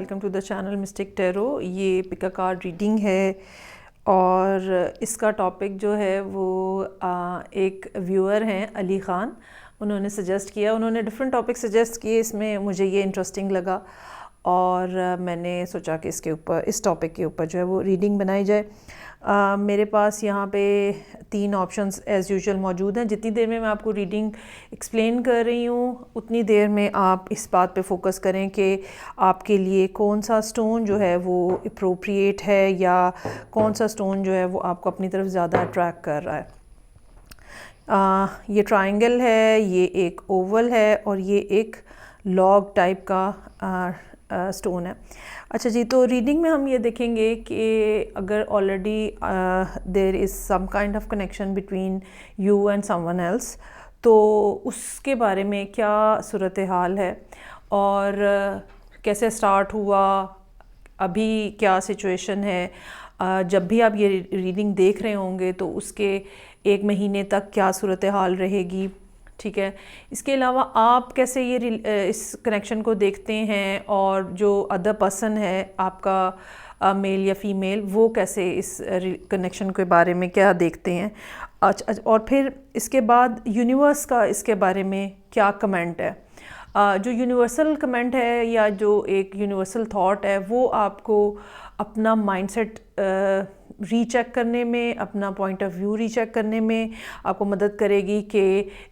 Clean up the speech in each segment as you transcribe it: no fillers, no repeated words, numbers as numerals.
Welcome to the channel mystic tarot. ये pick a card reading है और इसका टॉपिक जो है वो एक व्यूअर हैं अली ख़ान, उन्होंने सजेस्ट किया। उन्होंने डिफरेंट टॉपिक सजेस्ट किए, इसमें मुझे ये इंटरेस्टिंग लगा और मैंने सोचा कि इस टॉपिक के ऊपर जो है वो रीडिंग बनाई जाए। मेरे पास यहाँ पे 3 ऑप्शंस एज़ यूजुअल मौजूद हैं। जितनी देर में मैं आपको रीडिंग एक्सप्लेन कर रही हूँ उतनी देर में आप इस बात पे फोकस करें कि आपके लिए कौन सा स्टोन जो है वो अप्रोप्रिएट है या कौन सा स्टोन जो है वो आपको अपनी तरफ ज़्यादा अट्रैक्ट कर रहा है। ये ट्रायंगल है, ये एक ओवल है और ये एक लॉग टाइप का स्टोन है। अच्छा जी, तो रीडिंग में हम ये देखेंगे कि अगर already there is some kind of connection between you and someone else, तो उसके बारे में क्या सूरत हाल है और कैसे स्टार्ट हुआ, अभी क्या सिचुएशन है। जब भी आप ये रीडिंग देख रहे होंगे तो उसके 1 महीने तक क्या सूरत हाल रहेगी, ठीक है। इसके अलावा आप कैसे ये इस कनेक्शन को देखते हैं और जो अदर पर्सन है आपका मेल या फीमेल, वो कैसे इस कनेक्शन के बारे में क्या देखते हैं। अच्छा, और फिर इसके बाद यूनिवर्स का इसके बारे में क्या कमेंट है। जो यूनिवर्सल कमेंट है या जो एक यूनिवर्सल थॉट है वो आपको अपना माइंडसेट रीचेक करने में, अपना पॉइंट ऑफ व्यू रीचेक करने में आपको मदद करेगी कि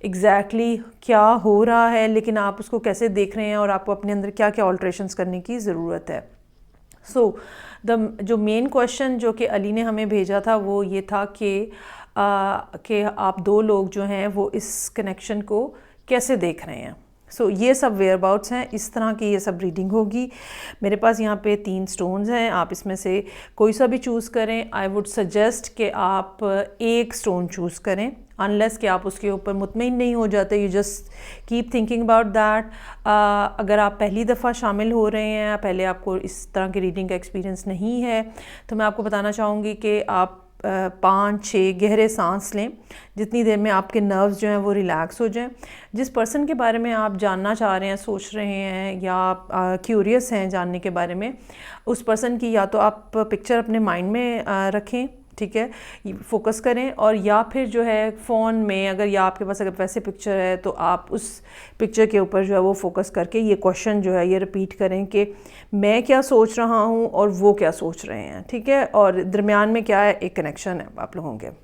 एग्जैक्टली क्या हो रहा है, लेकिन आप उसको कैसे देख रहे हैं और आपको अपने अंदर क्या क्या ऑल्ट्रेशंस करने की ज़रूरत है। जो मेन क्वेश्चन जो कि अली ने हमें भेजा था वो ये था कि आप 2 लोग जो हैं वो इस कनेक्शन को कैसे देख रहे हैं। ये सब वेयर अबाउट्स हैं, इस तरह की ये सब रीडिंग होगी। मेरे पास यहाँ पे 3 स्टोन्स हैं, आप इसमें से कोई सा भी चूज़ करें। आई वुड सजेस्ट कि आप एक स्टोन चूज़ करें, अनलेस कि आप उसके ऊपर मुतमईन नहीं हो जाते। You just keep thinking about that. अगर आप पहली दफ़ा शामिल हो रहे हैं, पहले आपको इस तरह की रीडिंग का एक्सपीरियंस नहीं है, तो मैं आपको बताना चाहूँगी कि आप 5-6 गहरे सांस लें, जितनी देर में आपके नर्व्स जो हैं वो रिलैक्स हो जाएं। जिस पर्सन के बारे में आप जानना चाह रहे हैं, सोच रहे हैं या आप क्यूरियस हैं जानने के बारे में, उस पर्सन की या तो आप पिक्चर अपने माइंड में रखें, ठीक है, फोकस करें, और या फिर जो है फ़ोन में अगर या आपके पास अगर वैसे पिक्चर है तो आप उस पिक्चर के ऊपर जो है वो फोकस करके ये क्वेश्चन जो है ये रिपीट करें कि मैं क्या सोच रहा हूँ और वो क्या सोच रहे हैं, ठीक है, और दरमियान में क्या है, एक कनेक्शन है आप लोगों के।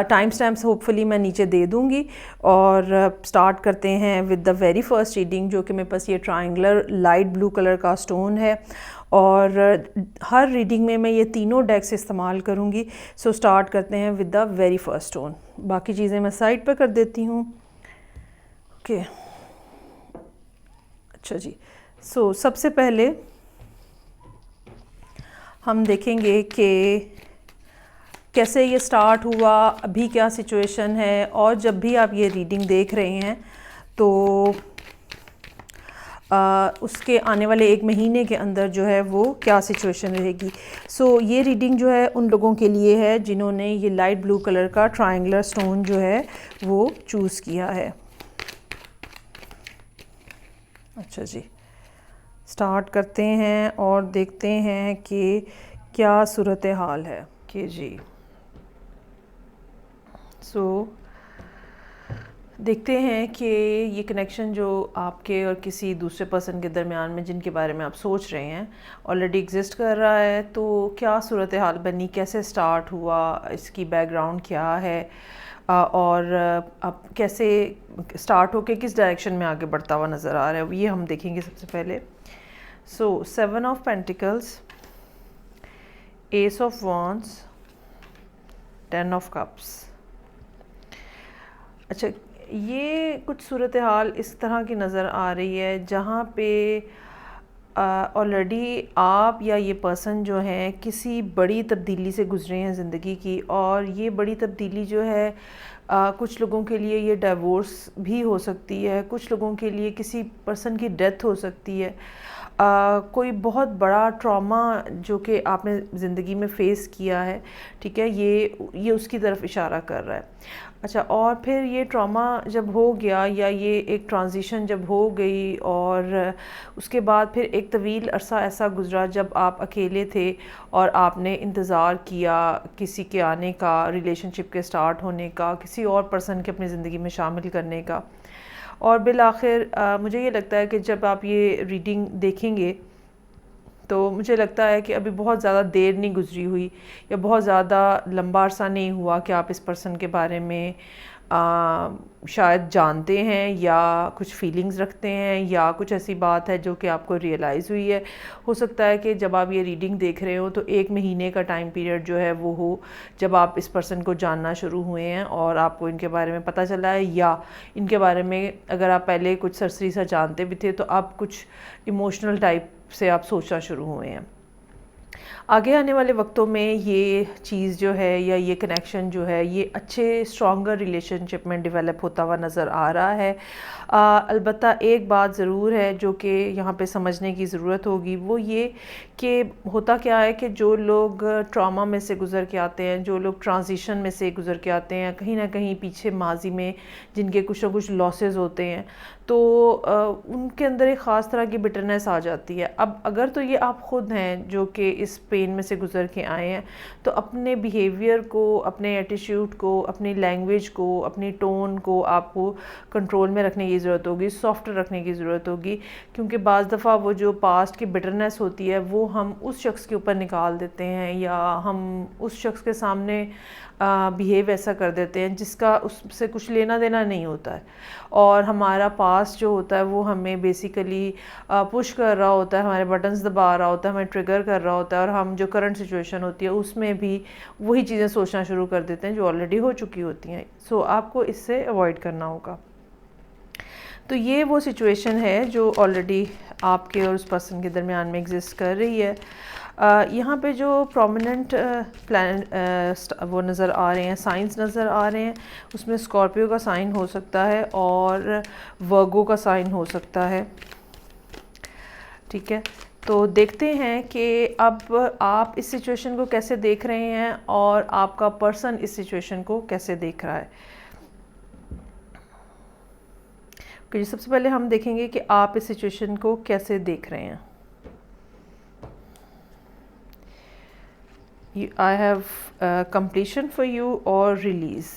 टाइम स्टैम्प्स होपफुली मैं नीचे दे दूँगी और स्टार्ट करते हैं with the very first reading, जो कि मेरे पास ये ट्रायंगुलर लाइट ब्लू कलर का स्टोन है और हर रीडिंग में मैं ये तीनों डेक्स इस्तेमाल करूँगी। स्टार्ट करते हैं with the very first stone. बाकी चीज़ें मैं साइड पर कर देती हूँ। ओके, अच्छा जी। सबसे पहले हम देखेंगे कि कैसे ये स्टार्ट हुआ, अभी क्या सिचुएशन है, और जब भी आप ये रीडिंग देख रहे हैं तो उसके आने वाले 1 महीने के अंदर जो है वो क्या सिचुएशन रहेगी। ये रीडिंग जो है उन लोगों के लिए है जिन्होंने ये लाइट ब्लू कलर का ट्रायंगुलर स्टोन जो है वो चूज़ किया है। अच्छा जी, स्टार्ट करते हैं और देखते हैं कि क्या सूरत हाल है कि जी। देखते हैं कि ये कनेक्शन जो आपके और किसी दूसरे पर्सन के दरमियान में जिनके बारे में आप सोच रहे हैं ऑलरेडी एग्जिस्ट कर रहा है, तो क्या सूरत हाल बनी, कैसे स्टार्ट हुआ, इसकी बैकग्राउंड क्या है और अब कैसे स्टार्ट होके किस डायरेक्शन में आगे बढ़ता हुआ नज़र आ रहा है, ये हम देखेंगे सबसे पहले। 7 of pentacles, S of wands, 10 of cups. अच्छा, ये कुछ सूरत हाल इस तरह की नज़र आ रही है जहाँ पे ऑलरेडी आप या ये पर्सन जो है किसी बड़ी तब्दीली से गुजरे हैं ज़िंदगी की, और ये बड़ी तब्दीली जो है कुछ लोगों के लिए ये डिवोर्स भी हो सकती है, कुछ लोगों के लिए किसी पर्सन की डेथ हो सकती है, कोई बहुत बड़ा ट्रॉमा जो कि आपने ज़िंदगी में फ़ेस किया है, ठीक है, ये उसकी तरफ इशारा कर रहा है। अच्छा, और फिर ये ट्रॉमा जब हो गया या ये एक ट्रांजिशन जब हो गई और उसके बाद फिर एक तवील अरसा ऐसा गुज़रा जब आप अकेले थे और आपने इंतज़ार किया किसी के आने का, रिलेशनशिप के स्टार्ट होने का, किसी और पर्सन के अपनी ज़िंदगी में शामिल करने का, और बिल आखिर मुझे ये लगता है कि जब आप ये रीडिंग देखेंगे तो मुझे लगता है कि अभी बहुत ज़्यादा देर नहीं गुजरी हुई या बहुत ज़्यादा लंबा अरसा नहीं हुआ कि आप इस पर्सन के बारे में शायद जानते हैं या कुछ फीलिंग्स रखते हैं या कुछ ऐसी बात है जो कि आपको रियलाइज़ हुई है। हो सकता है कि जब आप ये रीडिंग देख रहे हो तो 1 महीने का टाइम पीरियड जो है वो हो जब आप इस पर्सन को जानना शुरू हुए हैं और आपको इनके बारे में पता चला है, या इनके बारे में अगर आप पहले कुछ सरसरी सा जानते भी थे तो आप कुछ इमोशनल टाइप से आप सोचना शुरू हुए हैं। आगे आने वाले वक्तों में ये चीज़ जो है या ये कनेक्शन जो है ये अच्छे स्ट्रॉन्गर रिलेशनशिप में डेवलप होता हुआ नज़र आ रहा है। अलबत्ता एक बात ज़रूर है जो कि यहाँ पे समझने की ज़रूरत होगी, वो ये कि होता क्या है कि जो लोग ट्रॉमा में से गुज़र के आते हैं, जो लोग ट्रांजिशन में से गुज़र के आते हैं, कहीं ना कहीं पीछे माजी में जिनके कुछ ना कुछ लॉसेस होते हैं, तो उनके अंदर एक ख़ास तरह की बिटरनेस आ जाती है। अब अगर तो ये आप ख़ुद हैं जो कि इस पेन में से गुज़र के आए हैं, तो अपने बिहेवियर को, अपने एटीट्यूड को, अपनी लैंग्वेज को, अपनी टोन को आपको कंट्रोल में रखने की ज़रूरत होगी, सॉफ्ट रखने की ज़रूरत होगी, क्योंकि बाज़ दफ़ा वो जो पास्ट की बिटरनेस होती है वो हम उस शख्स के ऊपर निकाल देते हैं या हम उस शख्स के सामने बिहेव ऐसा कर देते हैं जिसका उससे कुछ लेना देना नहीं होता है, और हमारा पास्ट जो होता है वो हमें बेसिकली पुश कर रहा होता है, हमारे बटन्स दबा रहा होता है, हमें ट्रिगर कर रहा होता है, और हम जो करंट सिचुएशन होती है उसमें भी वही चीज़ें सोचना शुरू कर देते हैं जो ऑलरेडी हो चुकी होती हैं। सो आपको इससे अवॉइड करना होगा। तो ये वो सिचुएशन है जो ऑलरेडी आपके और उस पर्सन के दरमियान में एग्जिस्ट कर रही है। यहाँ पे जो प्रोमिनेंट प्लैनेट वो नज़र आ रहे हैं, साइंस नज़र आ रहे हैं, उसमें स्कॉर्पियो का साइन हो सकता है और वर्गो का साइन हो सकता है। ठीक है, तो देखते हैं कि अब आप इस सिचुएशन को कैसे देख रहे हैं और आपका पर्सन इस सिचुएशन को कैसे देख रहा है। क्योंकि सबसे पहले हम देखेंगे कि आप इस सिचुएशन को कैसे देख रहे हैं। I have completion for you और रिलीज़।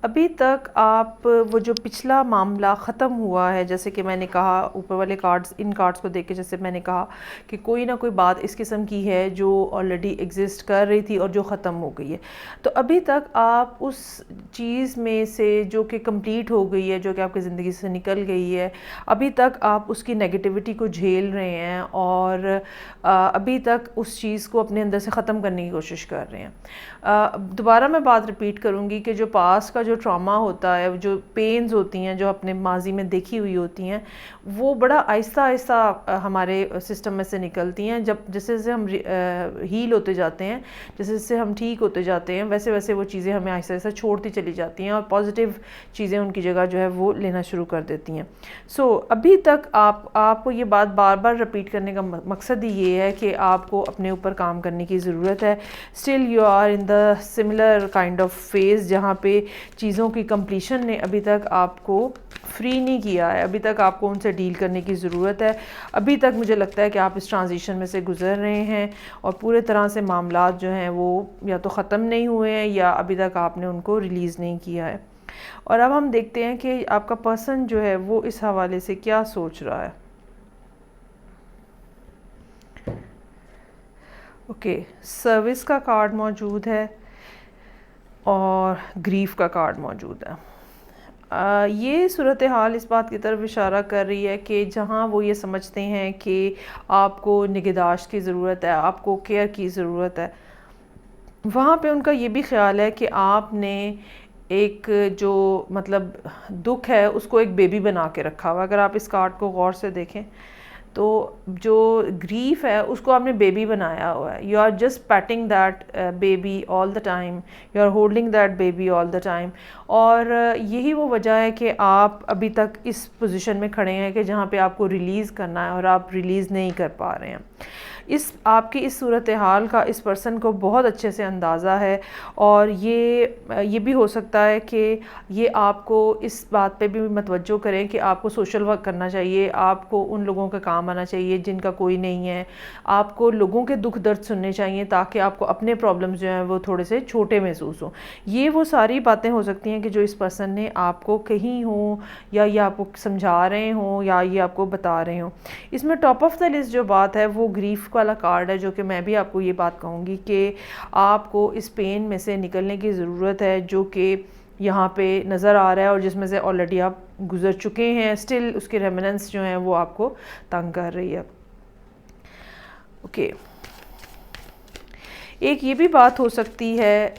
अभी तक आप वो जो पिछला मामला ख़त्म हुआ है, जैसे कि मैंने कहा ऊपर वाले कार्ड्स, इन कार्ड्स को देख के जैसे मैंने कहा कि कोई ना कोई बात इस किस्म की है जो ऑलरेडी एग्जिस्ट कर रही थी और जो ख़त्म हो गई है, तो अभी तक आप उस चीज़ में से जो कि कंप्लीट हो गई है, जो कि आपकी ज़िंदगी से निकल गई है, अभी तक आप उसकी नेगेटिविटी को झेल रहे हैं और अभी तक उस चीज़ को अपने अंदर से ख़त्म करने की कोशिश कर रहे हैं। दोबारा मैं बात रिपीट करूँगी कि जो पास्ट का जो ट्रॉमा होता है, जो पेन्स होती हैं जो अपने माजी में देखी हुई होती हैं, वो बड़ा आहिस्ता आहिस्ता हमारे सिस्टम में से निकलती हैं। जब जैसे जैसे हम हील होते जाते हैं, जैसे जैसे हम ठीक होते जाते हैं, वैसे वैसे वो चीज़ें हमें आहिस्ता आहिस्ता छोड़ती चली जाती हैं और पॉजिटिव चीज़ें उनकी जगह जो है वो लेना शुरू कर देती हैं। सो अभी तक आपको ये बात बार बार रिपीट करने का मकसद ही ये है कि आपको अपने ऊपर काम करने की ज़रूरत है। Still you are in the similar kind of phase जहाँ पे चीज़ों की कंप्लीशन ने अभी तक आपको फ्री नहीं किया है, अभी तक आपको उनसे डील करने की ज़रूरत है। अभी तक मुझे लगता है कि आप इस ट्रांजिशन में से गुज़र रहे हैं और पूरे तरह से मामलात जो हैं वो या तो ख़त्म नहीं हुए हैं या अभी तक आपने उनको रिलीज़ नहीं किया है। और अब हम देखते हैं कि आपका पर्सन जो है वो इस हवाले से क्या सोच रहा है। ओके, सर्विस का कार्ड मौजूद है और ग्रीफ का कार्ड मौजूद है। ये सूरत हाल इस बात की तरफ इशारा कर रही है कि जहाँ वो ये समझते हैं कि आपको निगहदाश्त की ज़रूरत है, आपको केयर की ज़रूरत है, वहाँ पे उनका ये भी ख्याल है कि आपने एक जो मतलब दुख है उसको एक बेबी बना के रखा हुआ। अगर आप इस कार्ड को गौर से देखें तो जो ग्रीफ है उसको आपने बेबी बनाया हुआ है। You are just patting that baby all the time, you are holding that baby all the time. और यही वो वजह है कि आप अभी तक इस पोजीशन में खड़े हैं कि जहाँ पे आपको रिलीज़ करना है और आप रिलीज़ नहीं कर पा रहे हैं। इस आपकी इस सूरत हाल का इस पर्सन को बहुत अच्छे से अंदाज़ा है, और ये भी हो सकता है कि ये आपको इस बात पे भी मतवज्जो करें कि आपको सोशल वर्क करना चाहिए, आपको उन लोगों का काम आना चाहिए जिनका कोई नहीं है, आपको लोगों के दुख दर्द सुनने चाहिए ताकि आपको अपने प्रॉब्लम्स जो हैं वो थोड़े से छोटे महसूस हों। ये वो सारी बातें हो सकती हैं कि जो इस पर्सन ने आपको कही हों, या ये आपको समझा रहे हों, या ये आपको बता रहे हों। इसमें टॉप ऑफ द लिस्ट जो बात है वो ग्रीफ वाला कार्ड है, जो कि मैं भी आपको ये बात कहूँगी कि आपको इस पेन में से निकलने की ज़रूरत है, जो कि यहाँ पे नज़र आ रहा है और जिसमें से ऑलरेडी आप गुज़र चुके हैं। स्टिल उसके रेमिनेंस जो हैं वो आपको तंग कर रही है। ओके, एक ये भी बात हो सकती है,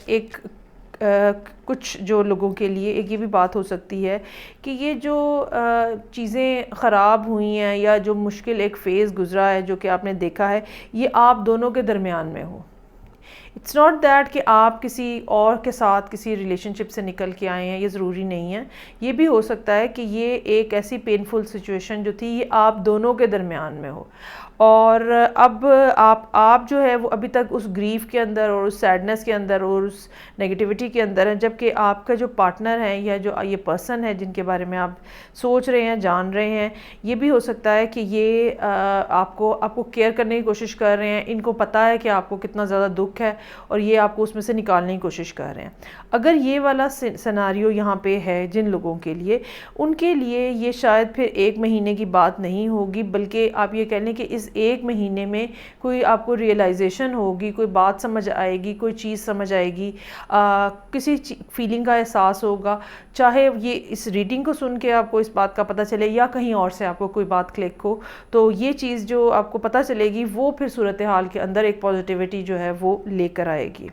कुछ जो लोगों के लिए एक ये भी बात हो सकती है कि ये जो चीज़ें ख़राब हुई हैं या जो मुश्किल एक फ़ेज़ गुज़रा है जो कि आपने देखा है, ये आप दोनों के दरमियान में हो। इट्स नॉट दैट कि आप किसी और के साथ किसी रिलेशनशिप से निकल के आए हैं, ये ज़रूरी नहीं है। ये भी हो सकता है कि ये एक ऐसी पेनफुल सिचुएशन जो थी ये आप दोनों के दरमियान में हो, और अब आप जो है वो अभी तक उस ग्रीफ के अंदर और उस सैडनेस के अंदर और उस नेगेटिविटी के अंदर है, जबकि आपका जो पार्टनर है या जो ये पर्सन है जिनके बारे में आप सोच रहे हैं, जान रहे हैं, ये भी हो सकता है कि ये आपको केयर करने की कोशिश कर रहे हैं। इनको पता है कि आपको कितना ज़्यादा दुख है और ये आपको उसमें से निकालने की कोशिश कर रहे हैं। अगर ये वाला सिनेरियो यहाँ पे है जिन लोगों के लिए, उनके लिए ये शायद फिर 1 महीने की बात नहीं होगी, बल्कि आप ये कह लें कि इस 1 महीने में कोई आपको रियलाइजेशन होगी, कोई बात समझ आएगी, कोई चीज़ समझ आएगी, किसी फीलिंग का एहसास होगा, चाहे ये इस रीडिंग को सुन के आपको इस बात का पता चले या कहीं और से आपको कोई बात क्लिक हो, तो ये चीज़ जो आपको पता चलेगी वो फिर सूरत हाल के अंदर एक पॉजिटिविटी जो है वो लेकर आएगी।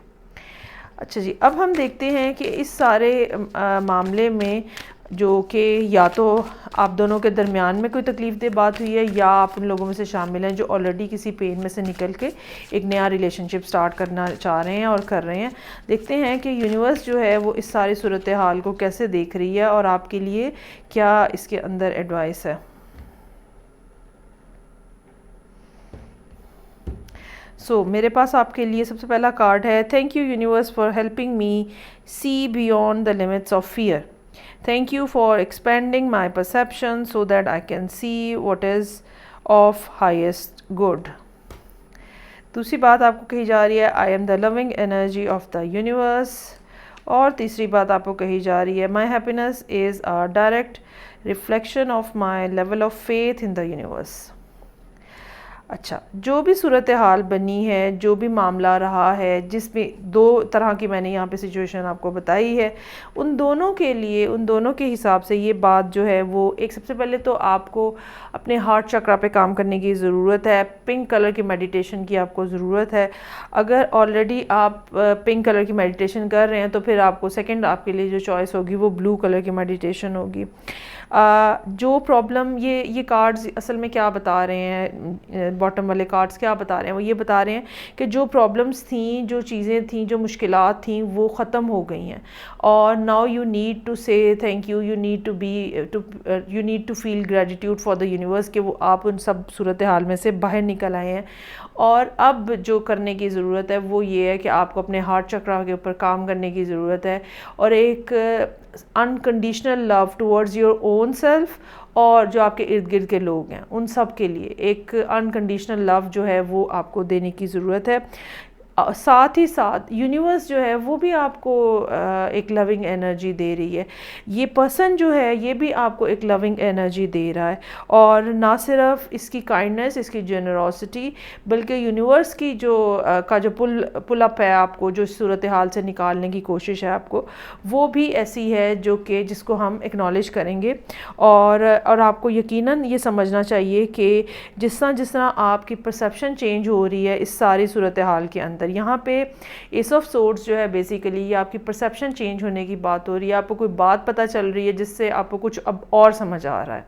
अच्छा जी, अब हम देखते हैं कि इस सारे मामले में जो कि या तो आप दोनों के दरमियान में कोई तकलीफ़ दे बात हुई है, या आप उन लोगों में से शामिल हैं जो ऑलरेडी किसी पेन में से निकल के एक नया रिलेशनशिप स्टार्ट करना चाह रहे हैं और कर रहे हैं। देखते हैं कि यूनिवर्स जो है वो इस सारी सूरत हाल को कैसे देख रही है और आपके लिए क्या इसके अंदर एडवाइस है। मेरे पास आपके लिए सबसे पहला कार्ड है, thank you universe for helping me see beyond the limits of fear. Thank you for expanding my perception so that I can see what is of highest good. दूसरी बात आपको कही जा रही है, I am the loving energy of the universe। और तीसरी बात आपको कही जा रही है, My happiness is a direct reflection of my level of faith in the universe। अच्छा, जो भी सूरत हाल बनी है, जो भी मामला रहा है, जिसमें 2 तरह की मैंने यहाँ पे सिचुएशन आपको बताई है, उन दोनों के लिए, उन दोनों के हिसाब से ये बात जो है वो एक, सबसे पहले तो आपको अपने हार्ट चक्रा पे काम करने की ज़रूरत है। पिंक कलर की मेडिटेशन की आपको ज़रूरत है। अगर ऑलरेडी आप पिंक कलर की मेडिटेशन कर रहे हैं तो फिर आपको सेकंड आपके लिए जो चॉइस होगी वो ब्लू कलर की मेडिटेशन होगी। जो प्रॉब्लम ये कार्ड्स असल में क्या बता रहे हैं, बॉटम वाले कार्ड्स क्या बता रहे हैं, वो ये बता रहे हैं कि जो प्रॉब्लम्स थी, जो चीज़ें थी, जो मुश्किलात थी वो ख़त्म हो गई हैं, और now you need to say thank you, you need to feel gratitude for the universe कि वो आप उन सब सूरत हाल में से बाहर निकल आए हैं। और अब जो करने की ज़रूरत है वो ये है कि आपको अपने हार्ट चक्रा के ऊपर काम करने की ज़रूरत है, और एक unconditional love towards your own self और जो आपके इर्द गिर्द के लोग हैं उन सब के लिए एक अनकंडीशनल लव जो है वो आपको देने की ज़रूरत है। साथ ही साथ यूनिवर्स जो है वो भी आपको एक लविंग एनर्जी दे रही है। ये पर्सन जो है ये भी आपको एक लविंग एनर्जी दे रहा है, और ना सिर्फ इसकी काइंडनेस, इसकी जेनरोसिटी, बल्कि यूनिवर्स की जो पुल अप है आपको, जो सूरत हाल से निकालने की कोशिश है आपको, वो भी ऐसी है जो कि जिसको हम एक्नॉलेज करेंगे। और आपको यकीनन ये समझना चाहिए कि जिस तरह आपकी परसेप्शन चेंज हो रही है इस सारी सूरत हाल के अंदर, यहाँ पे एस ऑफ सोर्ड्स जो है बेसिकली ये आपकी परसेप्शन चेंज होने की बात हो रही है। आपको कोई बात पता चल रही है जिससे आपको कुछ अब और समझ आ रहा है।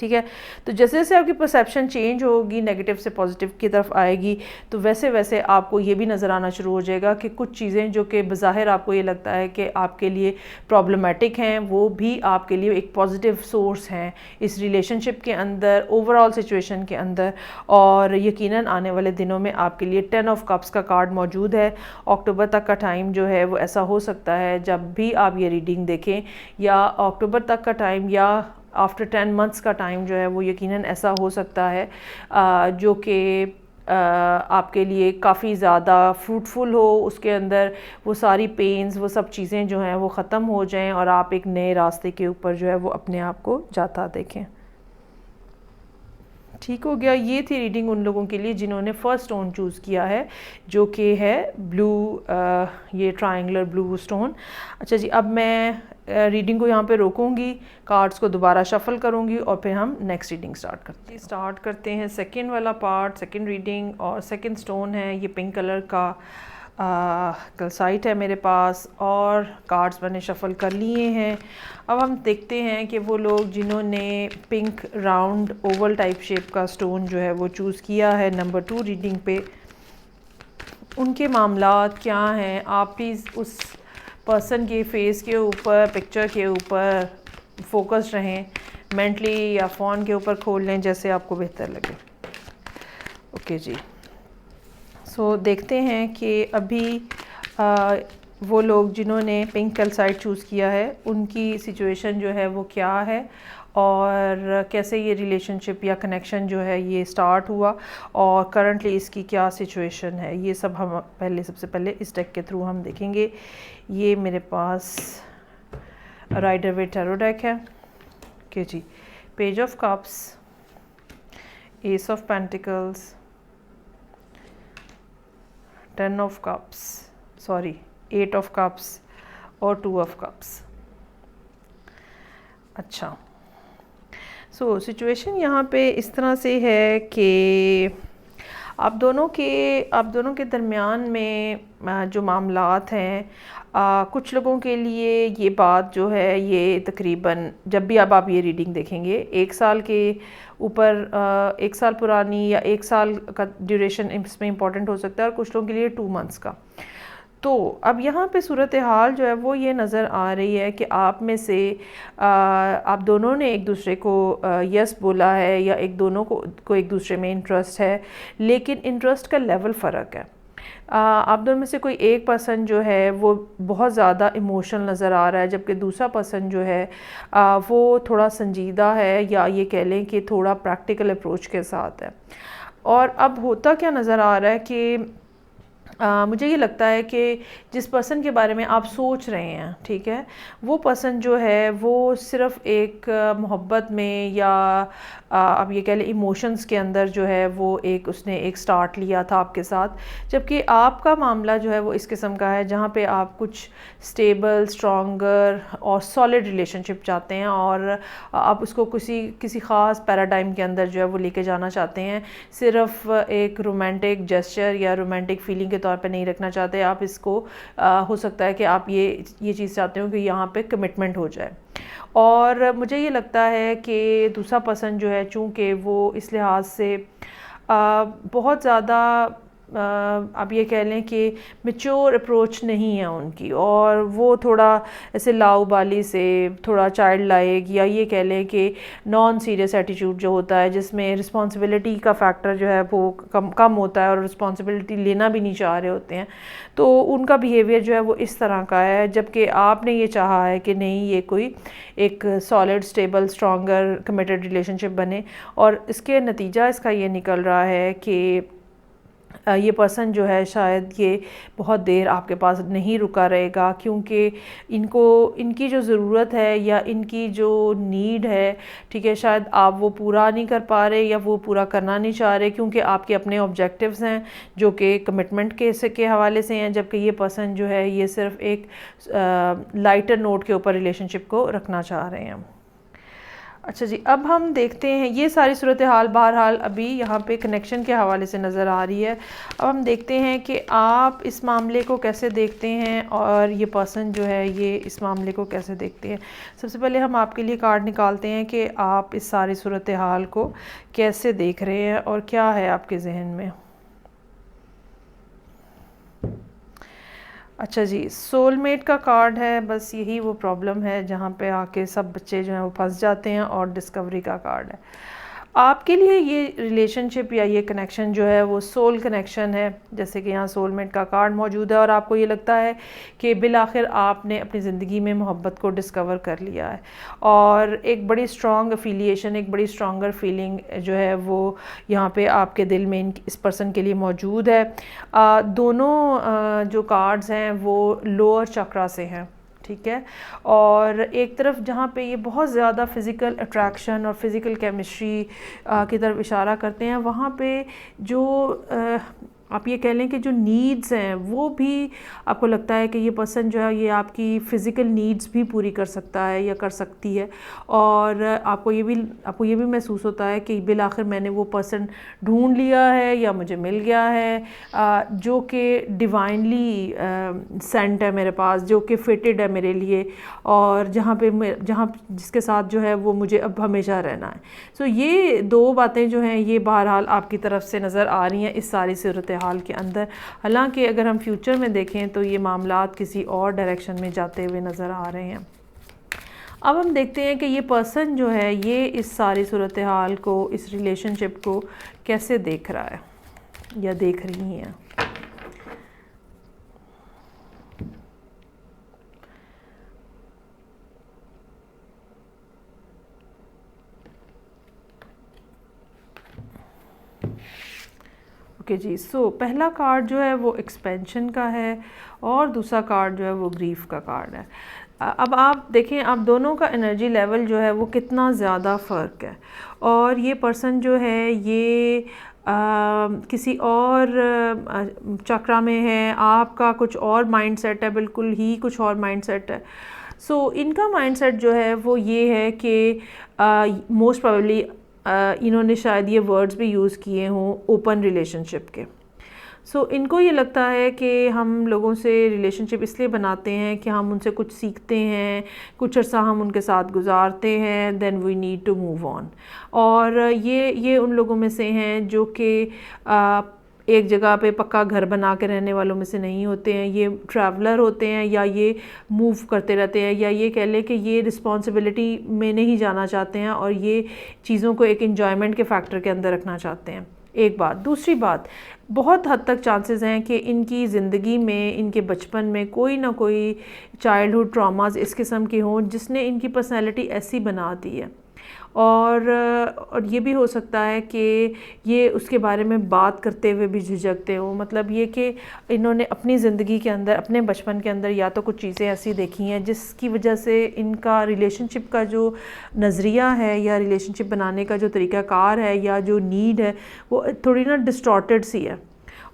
ठीक है। तो जैसे जैसे आपकी परसेप्शन चेंज होगी, नेगेटिव से पॉजिटिव की तरफ आएगी, तो वैसे वैसे आपको ये भी नज़र आना शुरू हो जाएगा कि कुछ चीज़ें जो कि बज़ाहिर आपको ये लगता है कि आपके लिए प्रॉब्लमेटिक हैं, वो भी आपके लिए एक पॉजिटिव सोर्स हैं इस रिलेशनशिप के अंदर, ओवरऑल सिचुएशन के अंदर। और यकीनन आने वाले दिनों में आपके लिए 10 ऑफ कप्स का कार्ड मौजूद है। अक्टूबर तक का टाइम जो है वो ऐसा हो सकता है, जब भी आप ये रीडिंग देखें, या अक्टूबर तक का टाइम या आफ्टर 10 मंथ्स का टाइम जो है वो यकीनन ऐसा हो सकता है जो कि आपके लिए काफ़ी ज़्यादा फ्रूटफुल हो, उसके अंदर वो सारी पेन्स, वो सब चीज़ें जो हैं वो ख़त्म हो जाएं और आप एक नए रास्ते के ऊपर जो है वो अपने आप को जाता देखें। ठीक हो गया। ये थी रीडिंग उन लोगों के लिए जिन्होंने फर्स्ट स्टोन चूज़ किया है, जो कि है ब्लू, ये ट्रायंगुलर ब्लू स्टोन। अच्छा जी, अब मैं रीडिंग को यहाँ पे रोकूंगी, कार्ड्स को दोबारा शफल करूँगी और फिर हम नेक्स्ट रीडिंग स्टार्ट करते हैं सेकंड वाला पार्ट, सेकंड रीडिंग। और सेकंड स्टोन है ये पिंक कलर का कैल्साइट है मेरे पास, और कार्ड्स मैंने शफल कर लिए हैं। अब हम देखते हैं कि वो लोग जिन्होंने pink round Oval type shape का स्टोन जो है वो चूज़ किया है नंबर 2 रीडिंग पे, उनके मामलात क्या हैं। आप प्लीज़ उस पर्सन के फेस के ऊपर, पिक्चर के ऊपर फोकस रहें, मेंटली या फ़ोन के ऊपर खोल लें, जैसे आपको बेहतर लगे। ओके जी, सो देखते हैं कि अभी वो लोग जिन्होंने पिंक कैल्साइट चूज़ किया है उनकी सिचुएशन जो है वो क्या है, और कैसे ये रिलेशनशिप या कनेक्शन जो है ये स्टार्ट हुआ, और करंटली इसकी क्या सिचुएशन है। ये सब हम सबसे पहले इस डेक के थ्रू हम देखेंगे। ये मेरे पास राइडर वेट टैरो डेक है। ओके जी, page of cups, ace of pentacles, 10 of cups, sorry 8 of cups और 2 ऑफ कप्स। अच्छा, सो सिचुएशन यहाँ पे इस तरह से है कि आप दोनों के दरमियान में जो मामलात हैं, कुछ लोगों के लिए ये बात जो है ये तकरीबन, जब भी अब आप ये रीडिंग देखेंगे, 1 साल के ऊपर, 1 साल पुरानी या 1 साल का ड्यूरेशन इसमें इम्पॉर्टेंट हो सकता है, और कुछ लोगों के लिए 2 मंथ्स का। तो अब यहाँ पे सूरत हाल जो है वो ये नज़र आ रही है कि आप में से आप दोनों ने एक दूसरे को यस बोला है, या दोनों को एक दूसरे में इंटरेस्ट है, लेकिन इंटरेस्ट का लेवल फ़र्क है। आप दोनों में से कोई एक पर्सन जो है वो बहुत ज़्यादा इमोशनल नज़र आ रहा है, जबकि दूसरा पर्सन जो है वो थोड़ा संजीदा है, या ये कह लें कि थोड़ा प्रैक्टिकल अप्रोच के साथ है। और अब होता क्या नज़र आ रहा है कि मुझे ये लगता है कि जिस पर्सन के बारे में आप सोच रहे हैं, ठीक है, वो पर्सन जो है वो सिर्फ़ एक मोहब्बत में, या आप ये कह लें इमोशंस के अंदर जो है वो उसने एक स्टार्ट लिया था आपके साथ, जबकि आपका मामला जो है वो इस किस्म का है जहाँ पे आप कुछ स्टेबल, स्ट्रॉन्गर और सॉलिड रिलेशनशिप चाहते हैं, और आप उसको किसी ख़ास पैराडाइम के अंदर जो है वो लेके जाना चाहते हैं। सिर्फ एक रोमांटिक जेस्चर या रोमांटिक फीलिंग के तौर पे नहीं रखना चाहते आप इसको। हो सकता है कि आप ये चीज़ चाहते हो कि यहाँ पे कमिटमेंट हो जाए। और मुझे ये लगता है कि दूसरा पर्सन जो है, चूँकि वो इस लिहाज से बहुत ज़्यादा आप ये कह लें कि मैच्योर अप्रोच नहीं है उनकी, और वो थोड़ा ऐसे लाउबाली से, थोड़ा चाइल्ड लाइक, या ये कह लें कि नॉन सीरियस एटीट्यूड जो होता है, जिसमें रिस्पॉन्सिबिलिटी का फैक्टर जो है वो कम होता है, और रिस्पॉन्सिबिलिटी लेना भी नहीं चाह रहे होते हैं, तो उनका बिहेवियर जो है वो इस तरह का है। जबकि आपने ये चाहा है कि नहीं, ये कोई एक solid, stable, stronger, committed relationship बने, और इसके नतीजा इसका ये निकल रहा है कि ये पर्सन जो है शायद ये बहुत देर आपके पास नहीं रुका रहेगा, क्योंकि इनकी जो ज़रूरत है या इनकी जो नीड है, ठीक है, शायद आप वो पूरा नहीं कर पा रहे, या वो पूरा करना नहीं चाह रहे, क्योंकि आपके अपने ऑब्जेक्टिव्स हैं जो कि कमिटमेंट के हवाले से हैं, जबकि ये पर्सन जो है ये सिर्फ एक लाइटर नोट के ऊपर रिलेशनशिप को रखना चाह रहे हैं। अच्छा जी, अब हम देखते हैं ये सारी सूरत हाल बहरहाल अभी यहाँ पे कनेक्शन के हवाले से नज़र आ रही है। अब हम देखते हैं कि आप इस मामले को कैसे देखते हैं और ये पर्सन जो है ये इस मामले को कैसे देखते हैं। सबसे पहले हम आपके लिए कार्ड निकालते हैं कि आप इस सारी सूरत हाल को कैसे देख रहे हैं और क्या है आपके जहन में। अच्छा जी, सोलमेट का कार्ड है। बस यही वो प्रॉब्लम है जहाँ पे आके सब बच्चे जो हैं वो फंस जाते हैं। और डिस्कवरी का कार्ड है। आपके लिए ये रिलेशनशिप या ये कनेक्शन जो है वो सोल कनेक्शन है, जैसे कि यहाँ सोलमेट का कार्ड मौजूद है और आपको ये लगता है कि बिल आखिर आपने अपनी ज़िंदगी में मोहब्बत को डिस्कवर कर लिया है और एक बड़ी स्ट्रॉन्ग अफिलिएशन, एक बड़ी स्ट्रॉन्गर फीलिंग जो है वो यहाँ पे आपके दिल में इस पर्सन के लिए मौजूद है। दोनों जो कार्ड्स हैं वो लोअर चक्रा से हैं, ठीक है। और एक तरफ जहाँ पे ये बहुत ज़्यादा फ़िज़िकल अट्रैक्शन और फ़िज़िकल केमिस्ट्री की तरफ इशारा करते हैं, वहाँ पे जो आप ये कह लें कि जो नीड्स हैं वो भी आपको लगता है कि ये पर्सन जो है ये आपकी फ़िज़िकल नीड्स भी पूरी कर सकता है या कर सकती है। और आपको ये भी महसूस होता है कि बिल आखिर मैंने वो पर्सन ढूंढ लिया है या मुझे मिल गया है जो कि डिवाइनली सेंट है मेरे पास, जो कि फिटेड है मेरे लिए और जहाँ जिसके साथ जो है वो मुझे अब हमेशा रहना है। सो ये दो बातें जो हैं ये बहरहाल आपकी तरफ से नज़र आ रही हैं इस सारी सूरत हाल के अंदर। हालांकि अगर हम फ्यूचर में देखें तो ये मामलात किसी और डायरेक्शन में जाते हुए नज़र आ रहे हैं। अब हम देखते हैं कि ये पर्सन जो है ये इस सारी सूरत हाल को, इस रिलेशनशिप को कैसे देख रहा है या देख रही हैं। ओके जी, सो पहला कार्ड जो है वो एक्सपेंशन का है और दूसरा कार्ड जो है वो ग्रीफ का कार्ड है। अब आप देखें, आप दोनों का एनर्जी लेवल जो है वो कितना ज़्यादा फ़र्क है। और ये पर्सन जो है ये किसी और चक्रा में है, आपका कुछ और माइंडसेट है, बिल्कुल ही कुछ और माइंडसेट है। सो इनका माइंडसेट जो है वो ये है कि मोस्ट प्रोबेबली इन्होंने शायद ये वर्ड्स भी यूज़ किए हों ओपन रिलेशनशिप के। सो इनको ये लगता है कि हम लोगों से रिलेशनशिप इसलिए बनाते हैं कि हम उनसे कुछ सीखते हैं, कुछ अर्सा हम उनके साथ गुजारते हैं, then we need to move on. और ये उन लोगों में से हैं जो कि एक जगह पे पक्का घर बना के रहने वालों में से नहीं होते हैं। ये ट्रैवलर होते हैं या ये मूव करते रहते हैं, या ये कह लें कि ये रिस्पॉन्सिबिलिटी में नहीं जाना चाहते हैं और ये चीज़ों को एक एन्जॉयमेंट के फैक्टर के अंदर रखना चाहते हैं। एक बात। दूसरी बात, बहुत हद तक चांसेस हैं कि इनकी ज़िंदगी में, इनके बचपन में कोई ना कोई चाइल्डहुड ट्रॉमास इस किस्म के हों जिसने इनकी पर्सनैलिटी ऐसी बना दी है। और ये भी हो सकता है कि ये उसके बारे में बात करते हुए भी झिझकते हो। मतलब ये कि इन्होंने अपनी ज़िंदगी के अंदर, अपने बचपन के अंदर या तो कुछ चीज़ें ऐसी देखी हैं जिसकी वजह से इनका रिलेशनशिप का जो नज़रिया है या रिलेशनशिप बनाने का जो तरीक़ाकार है या जो नीड है वो थोड़ी ना डिस्टॉर्टेड सी है।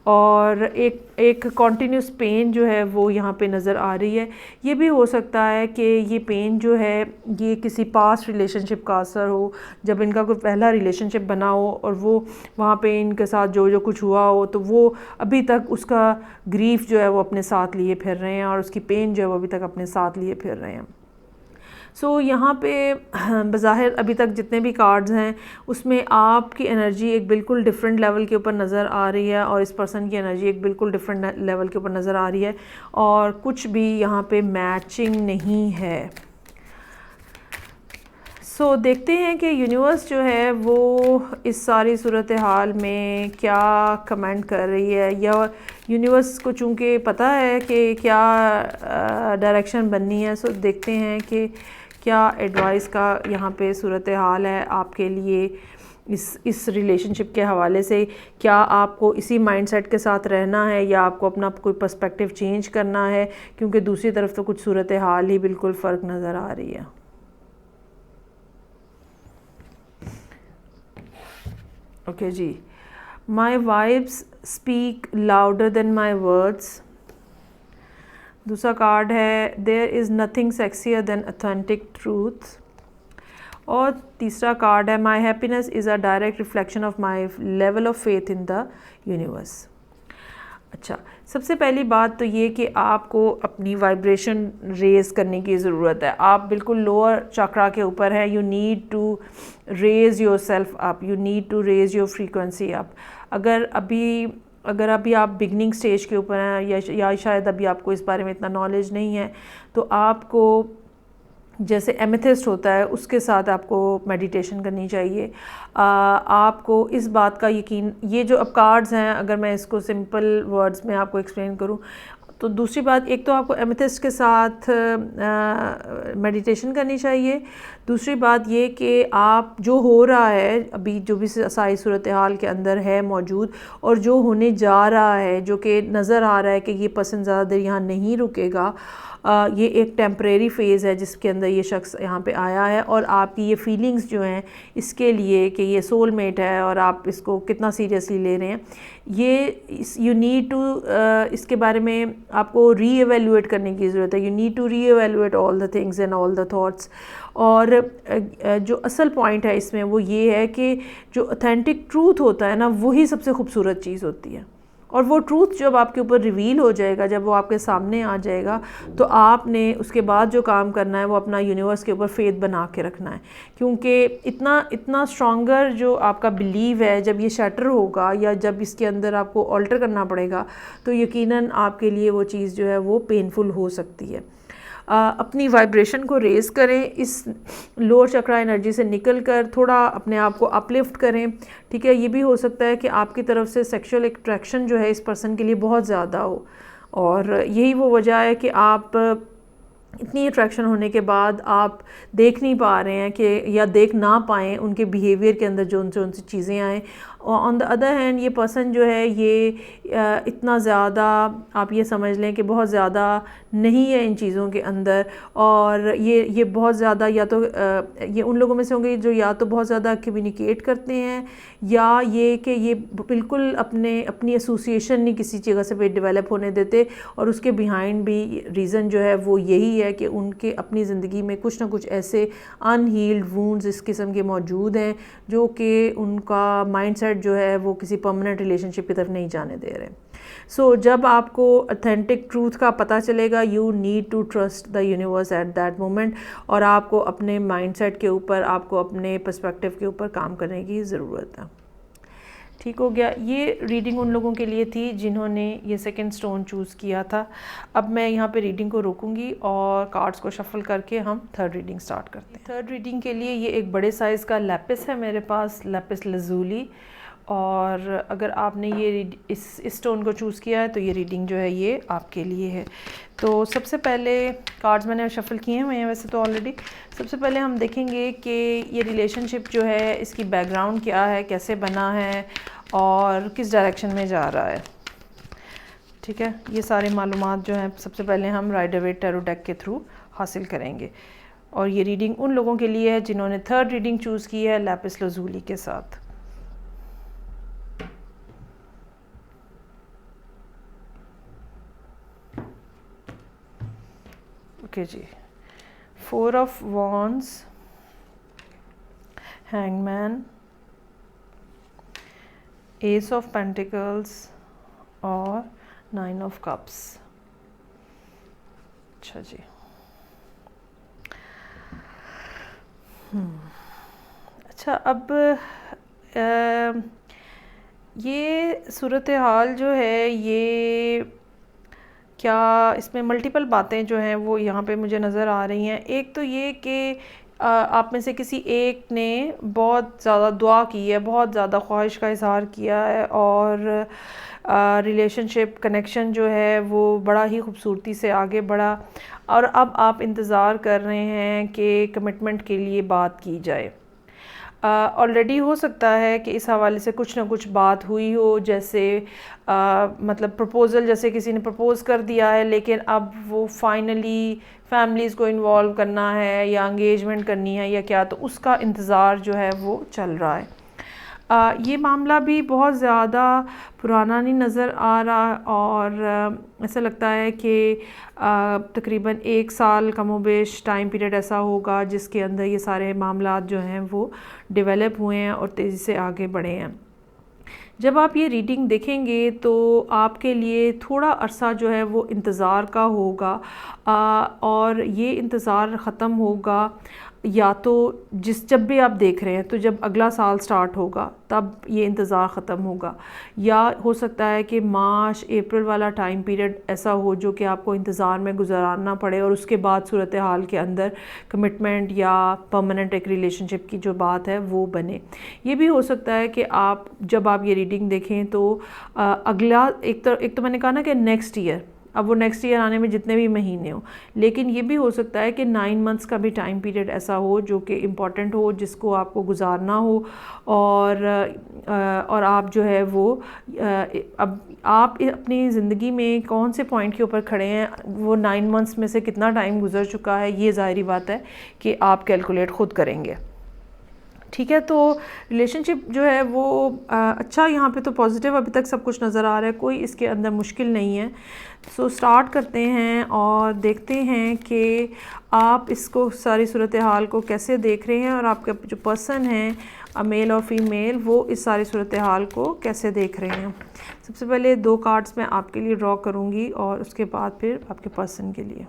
और एक कॉन्टीन्यूस पेन जो है वो यहाँ पे नज़र आ रही है। ये भी हो सकता है कि ये पेन जो है ये किसी पास्ट रिलेशनशिप का असर हो, जब इनका कोई पहला रिलेशनशिप बना हो और वो वहाँ पे इनके साथ जो कुछ हुआ हो तो वो अभी तक उसका ग्रीफ जो है वो अपने साथ लिए फिर रहे हैं और उसकी पेन जो है वो अभी तक अपने साथ लिए फिर रहे हैं। सो यहाँ पे बज़ाहिर अभी तक जितने भी कार्ड्स हैं उसमें आपकी एनर्जी एक बिल्कुल डिफरेंट लेवल के ऊपर नज़र आ रही है और इस पर्सन की एनर्जी एक बिल्कुल डिफरेंट लेवल के ऊपर नज़र आ रही है और कुछ भी यहाँ पे मैचिंग नहीं है। सो देखते हैं कि यूनिवर्स जो है वो इस सारी सूरत हाल में क्या कमेंट कर रही है, या यूनिवर्स को चूँकि पता है कि क्या डायरेक्शन बननी है। सो देखते हैं कि क्या एडवाइस का यहाँ पे सूरत हाल है आपके लिए इस रिलेशनशिप के हवाले से। क्या आपको इसी माइंडसेट के साथ रहना है या आपको अपना कोई पर्सपेक्टिव चेंज करना है, क्योंकि दूसरी तरफ तो कुछ सूरत हाल ही बिल्कुल फ़र्क नज़र आ रही है। ओके जी, my vibes speak louder than my words. दूसरा कार्ड है there is nothing sexier than authentic truth. और तीसरा कार्ड है my happiness is a direct reflection of my level of faith in the universe. अच्छा, सबसे पहली बात तो ये कि आपको अपनी वाइब्रेशन रेज़ करने की ज़रूरत है। आप बिल्कुल लोअर चक्रा के ऊपर हैं। You need to raise your self up, you need to raise your frequency up. अगर अभी आप बिगनिंग स्टेज के ऊपर हैं या शायद अभी आपको इस बारे में इतना नॉलेज नहीं है, तो आपको जैसे एमेथिस्ट होता है उसके साथ आपको मेडिटेशन करनी चाहिए। आपको इस बात का यकीन, ये जो अब कार्ड्स हैं, अगर मैं इसको सिंपल वर्ड्स में आपको एक्सप्लेन करूं, तो दूसरी बात, एक तो आपको एमेथिस्ट के साथ मेडिटेशन करनी चाहिए। दूसरी बात ये कि आप जो हो रहा है अभी, जो भी सारी सूरत हाल के अंदर है मौजूद, और जो होने जा रहा है, जो कि नज़र आ रहा है कि ये पर्सन ज़्यादा देर यहाँ नहीं रुकेगा, ये एक टेम्परेरी फ़ेज़ है जिसके अंदर ये शख्स यहाँ पे आया है, और आपकी ये फीलिंग्स जो हैं इसके लिए कि ये सोलमेट है और आप इसको कितना सीरियसली ले रहे हैं, ये यू नीड टू इसके बारे में आपको री एवेल्यूएट करने की ज़रूरत है। You need to re evaluate all the things and all the thoughts. और जो असल पॉइंट है इसमें वो ये है कि जो ऑथेंटिक ट्रूथ होता है ना, वही सबसे खूबसूरत चीज़ होती है। और वो ट्रूथ जब आपके ऊपर रिवील हो जाएगा, जब वो आपके सामने आ जाएगा, तो आपने उसके बाद जो काम करना है वो अपना यूनिवर्स के ऊपर फेथ बना के रखना है। क्योंकि इतना स्ट्रॉन्गर जो आपका बिलीव है, जब ये शैटर होगा या जब इसके अंदर आपको ऑल्टर करना पड़ेगा, तो यकीनन आपके लिए वो चीज़ जो है वो पेनफुल हो सकती है। अपनी वाइब्रेशन को रेज़ करें, इस लोअर चक्रा एनर्जी से निकल कर थोड़ा अपने आप को अपलिफ्ट करें। ठीक है, ये भी हो सकता है कि आपकी तरफ से सेक्सुअल अट्रैक्शन जो है इस पर्सन के लिए बहुत ज़्यादा हो, और यही वो वजह है कि आप इतनी अट्रैक्शन होने के बाद आप देख नहीं पा रहे हैं कि या देख ना पाएँ उनके बिहेवियर के अंदर जो उनसे चीज़ें आएँ। ऑन द अदर हैंड ये पर्सन जो है ये इतना ज़्यादा, आप ये समझ लें कि बहुत ज़्यादा नहीं है इन चीज़ों के अंदर, और ये बहुत ज़्यादा या तो ये उन लोगों में से होंगे जो या तो बहुत ज़्यादा कम्युनिकेट करते हैं, या ये कि ये बिल्कुल अपनी एसोसिएशन नहीं किसी जगह से भी डेवलप होने देते, और उसके बिहाइंड भी रीज़न जो है वो यही है कि उनके अपनी ज़िंदगी में कुछ ना कुछ ऐसे अनहील्ड वुंड्स इस किस्म के मौजूद हैं जो कि उनका माइंडसेट जो है वो किसी परमानेंट रिलेशनशिप की तरफ नहीं जाने दे रहे। सो जब आपको ऑथेंटिक ट्रूथ का पता चलेगा, you need to trust the universe at that moment, और आपको अपने माइंडसेट के ऊपर, आपको अपने पर्सपेक्टिव के ऊपर काम करने की ज़रूरत है। ठीक हो गया। ये रीडिंग उन लोगों के लिए थी जिन्होंने ये सेकंड स्टोन चूज़ किया था। अब मैं यहाँ पे रीडिंग को रोकूंगी और कार्ड्स को शफल करके हम थर्ड रीडिंग स्टार्ट करते हैं। थर्ड रीडिंग के लिए ये एक बड़े साइज़ का लैपिस है मेरे पास, लैपिस लजूली, और अगर आपने ये इस स्टोन को चूज़ किया है तो ये रीडिंग जो है ये आपके लिए है। तो सबसे पहले कार्ड्स मैंने शफल किए हुए हैं वैसे तो ऑलरेडी। सबसे पहले हम देखेंगे कि ये रिलेशनशिप जो है इसकी बैकग्राउंड क्या है, कैसे बना है और किस डायरेक्शन में जा रहा है। ठीक है, ये सारे मालूमात जो हैं सबसे पहले हम राइडर वेट टैरो डेक के थ्रू हासिल करेंगे, और ये रीडिंग उन लोगों के लिए है जिन्होंने थर्ड रीडिंग चूज़ की है लैपिस लजूली के साथ। ओके जी, 4 of wands, hangman, ace of pentacles और 9 ऑफ कप्स। अच्छा जी, अच्छा अब ये सूरत हाल जो है ये क्या, इसमें मल्टीपल बातें जो हैं वो यहाँ पे मुझे नज़र आ रही हैं। एक तो ये कि आप में से किसी एक ने बहुत ज़्यादा दुआ की है, बहुत ज़्यादा ख्वाहिश का इज़हार किया है, और रिलेशनशिप कनेक्शन जो है वो बड़ा ही खूबसूरती से आगे बढ़ा, और अब आप इंतज़ार कर रहे हैं कि कमिटमेंट के लिए बात की जाए। ऑलरेडी हो सकता है कि इस हवाले से कुछ ना कुछ बात हुई हो, जैसे मतलब प्रपोज़ल, जैसे किसी ने प्रपोज़ कर दिया है लेकिन अब वो फाइनली फैमिलीज़ को इन्वॉल्व करना है या एंगेजमेंट करनी है या क्या, तो उसका इंतज़ार जो है वो चल रहा है। ये मामला भी बहुत ज़्यादा पुराना नहीं नज़र आ रहा, और ऐसा लगता है कि तकरीबन 1 साल कमोबेश टाइम पीरियड ऐसा होगा जिसके अंदर ये सारे मामला जो हैं वो डेवलप हुए हैं और तेज़ी से आगे बढ़े हैं। जब आप ये रीडिंग देखेंगे तो आपके लिए थोड़ा अरसा जो है वो इंतज़ार का होगा, और ये इंतज़ार ख़त्म होगा या तो जब भी आप देख रहे हैं तो जब अगला साल स्टार्ट होगा तब ये इंतज़ार ख़त्म होगा, या हो सकता है कि मार्च अप्रैल वाला टाइम पीरियड ऐसा हो जो कि आपको इंतज़ार में गुजारना पड़े और उसके बाद सूरत हाल के अंदर कमिटमेंट या परमानेंट एक रिलेशनशिप की जो बात है वो बने। ये भी हो सकता है कि आप जब आप ये रीडिंग देखें तो अगला एक तो मैंने कहा ना कि नेक्स्ट ईयर, अब वो नेक्स्ट ईयर आने में जितने भी महीने हो, लेकिन ये भी हो सकता है कि 9 मंथ्स का भी टाइम पीरियड ऐसा हो जो कि इम्पॉर्टेंट हो, जिसको आपको गुजारना हो, और आप जो है वो अब आप अपनी ज़िंदगी में कौन से पॉइंट के ऊपर खड़े हैं, वो 9 मंथ्स में से कितना टाइम गुजर चुका है, ये ज़ाहिरी बात है कि आप कैलकुलेट ख़ुद करेंगे। ठीक है, तो रिलेशनशिप जो है वो अच्छा, यहाँ पे तो पॉजिटिव अभी तक सब कुछ नज़र आ रहा है, कोई इसके अंदर मुश्किल नहीं है। सो स्टार्ट करते हैं और देखते हैं कि आप इसको सारी सूरत हाल को कैसे देख रहे हैं, और आपका जो पर्सन है मेल और फीमेल वो इस सारी सूरत हाल को कैसे देख रहे हैं। सबसे पहले 2 कार्ड्स मैं आपके लिए ड्रॉ करूँगी और उसके बाद फिर आपके पर्सन के लिए।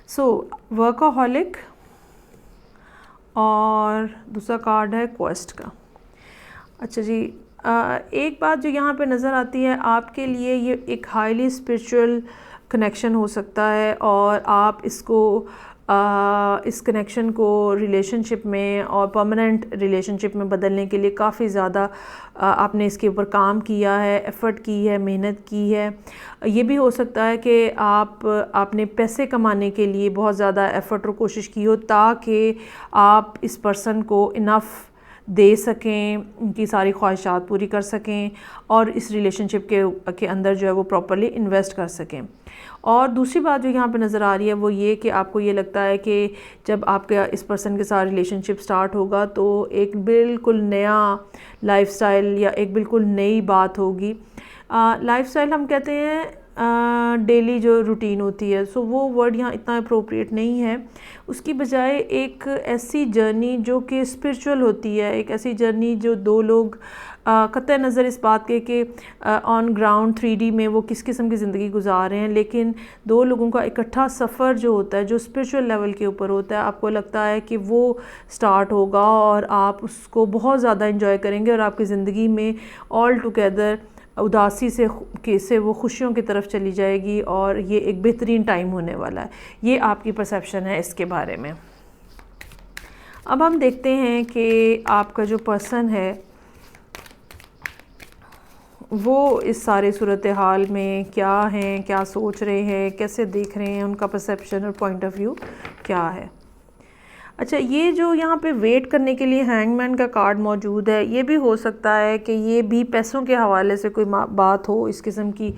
सो वर्कaholic, और दूसरा कार्ड है क्वेस्ट का। अच्छा जी, एक बात जो यहाँ पे नज़र आती है, आपके लिए ये एक हाईली स्पिरिचुअल कनेक्शन हो सकता है, और आप इसको इस कनेक्शन को रिलेशनशिप में और परमानेंट रिलेशनशिप में बदलने के लिए काफ़ी ज़्यादा आपने इसके ऊपर काम किया है, एफ़र्ट की है, मेहनत की है। ये भी हो सकता है कि आपने पैसे कमाने के लिए बहुत ज़्यादा एफ़र्ट और कोशिश की हो ताकि आप इस पर्सन को इनफ दे सकें, उनकी सारी ख्वाहिशात पूरी कर सकें और इस रिलेशनशिप के अंदर जो है वो प्रॉपर्ली इन्वेस्ट कर सकें। और दूसरी बात जो यहाँ पे नज़र आ रही है वो ये कि आपको ये लगता है कि जब आपका इस पर्सन के साथ रिलेशनशिप स्टार्ट होगा तो एक बिल्कुल नया लाइफस्टाइल या एक बिल्कुल नई बात होगी। लाइफस्टाइल हम कहते हैं डेली जो रूटीन होती है, सो वो वर्ड यहाँ इतना अप्रोप्रिएट नहीं है, उसकी बजाय एक ऐसी जर्नी जो कि स्पिरिचुअल होती है, एक ऐसी जर्नी जो 2 लोग कतई नज़र इस बात के कि ऑन ग्राउंड 3D में वो किस किस्म की ज़िंदगी गुजार रहे हैं, लेकिन 2 लोगों का इकट्ठा सफ़र जो होता है, जो स्पिरिचुअल लेवल के ऊपर होता है, आपको लगता है कि वो स्टार्ट होगा और आप उसको बहुत ज़्यादा इंजॉय करेंगे और आपकी ज़िंदगी में ऑल टुगेदर उदासी से वो खुशियों की तरफ चली जाएगी और ये एक बेहतरीन टाइम होने वाला है। ये आपकी परसेप्शन है इसके बारे में। अब हम देखते हैं कि आपका जो पर्सन है वो इस सारे सूरत हाल में क्या हैं, क्या सोच रहे हैं, कैसे देख रहे हैं, उनका परसेप्शन और पॉइंट ऑफ व्यू क्या है। अच्छा, ये जो यहाँ पे वेट करने के लिए हैंगमैन का कार्ड मौजूद है, ये भी हो सकता है कि ये भी पैसों के हवाले से कोई बात हो इस किस्म की